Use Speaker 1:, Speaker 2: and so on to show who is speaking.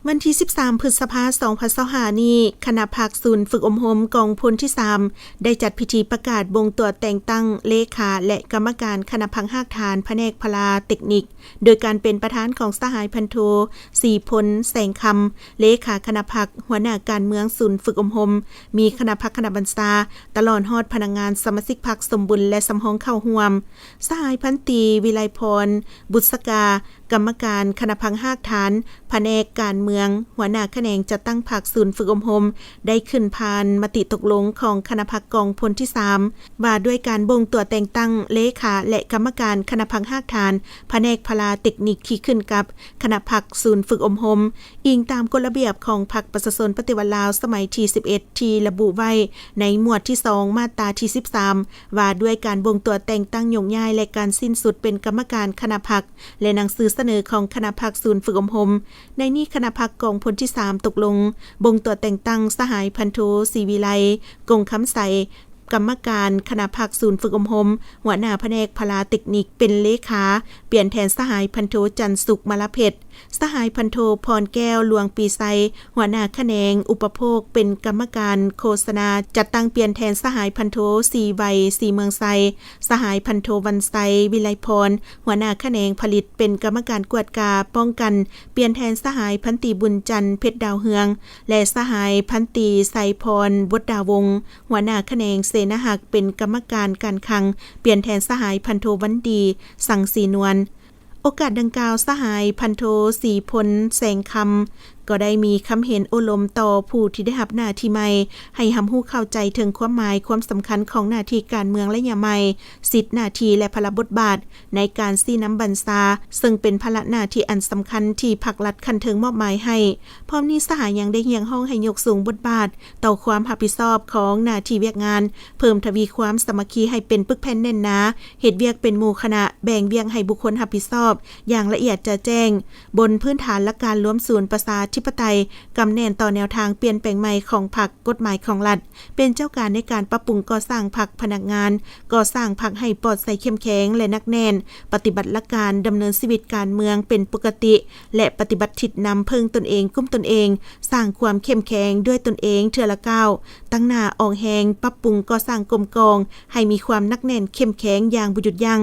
Speaker 1: วันที่ 13 พฤษภาคม 2025 นี้คณะภาคศูนย์ฝึกอบรมกองพลที่ 3 ได้จัดพิธีประกาศบ่งตัวแต่งตั้งเลขาและกรรมการคณะพังหากฐานแผนกพลาเทคนิคโดยการเป็นประธานของสหายพันโทศรีพลแสงคำเลขาคณะพักหัวหน้าการเมืองศูนย์ฝึกอบรมมีคณะพักคณะบัญชาตลอดฮอดพนักงานสมาชิกพรรคสมบุญและสำรองเข้าร่วมสหายพันตรีวิไลพรบุษกากรรมการคณะพังหากฐานแผนกการเมืองหัวหน้าแขนงจัดตั้งพรรคศูนย์ฝึกอบรมได้ขึ้นผ่านมติตกลงของคณะพรรคกองพลที่ 3 ว่าด้วยการบ่งตัวแต่งตั้งเลขาและกรรมการคณะพังหากฐานแผนกพลาเทคนิคที่ขึ้นกับคณะพรรคศูนย์ฝึกอบรมอิงตามกฎระเบียบของพรรคประชาชนปฏิวัติลาวสมัยที่ 11 ที่ระบุไว้ในหมวดที่ 2 มาตราที่ 13 ว่าด้วยการบ่งตัวแต่งตั้งโยกย้ายและการสิ้นสุดเป็นกรรมการคณะพรรคและหนังสือเสนอของคณะพรรคศูนย์ฝึกอบรมในนี้คณะพรรคกองพลที่ 3 ตกลงบ่งตัวแต่งตั้งสหายพันโทศรีวิไลกงคำใสกรรมการคณะพรรคศูนย์ฝึกอบรมหัวหน้าแผนกพลาเทคนิคเป็นเลขาเปลี่ยนแทนสหายพันโทจันทร์สุขมลเพชรสหายพันโทพรแก้วลวงปีไซหัวหน้าแขนงอุปโภคเป็นกรรมการโฆษณาจัดตั้งเปลี่ยนแทนสหายพันโทสีไวสีเมืองไซสหายพันโทวันไซวิไลพรหัวหน้าแขนงผลิตเป็นกรรมการกวดกาป้องกันเปลี่ยนแทนสหายพันตรีบุญจันทร์เพชรดาวเฮืองและสหายพันตรีไซพรบุตรดาวงหัวหน้าแขนงเสนาหักเป็นกรรมการการคลังเปลี่ยนแทนสหายพันโทวันดีสังสีนวลโอกาสดังกล่าวสหายพันโทศรีพลแสงคำก็ได้มีคำเห็นโอลมต่อผู้ที่ได้รับหน้าที่ใหม่ให้หำฮู้เข้าใจถึงความหมายความสำคัญของหน้าที่การเมืองและยามใหม่สิทธิหน้าที่และพละบทบาทในการซี้น้ำบรรษาซึ่งเป็นภาระหน้าที่อันสำคัญที่ภาครัฐคันเทิงมอบหมายให้พร้อมนี้สหายยังได้เรียกร้องให้ยกสูงบทบาทต่อความรับผิดชอบของหน้าที่เวียกงานเพิ่มทวีความสามัคคีให้เป็นปึกแผ่นแน่นหนาเฮ็ดเวียกเป็นหมู่คณะแบ่งเวียกให้บุคคลรับผิดชอบอย่างละเอียดจะแจ้งบนพื้นฐานและการร่วมศูนย์ประชาธิปไตยกำแน่นต่อแนวทางเปลี่ยนแปลงใหม่ของพรรคกฎหมายของรัฐเป็นเจ้าการในการปรับปรุงก่อสร้างพรรคพนักงานก่อสร้างพรรคให้ปลอดใสเข้มแข็งและนักแน่นปฏิบัติหลักการดำเนินชีวิตการเมืองเป็นปกติและปฏิบัติทิศนำเพิ่งตนเองกุ้มตนเองสร้างความเข้มแข็งด้วยตนเองเทื่อละก้าวตั้งหน้าออกแหงปรับปรุงก่อสร้างกลมกองให้มีความนักแน่นเข้มแข็งอย่างบ่หยุดยั้ง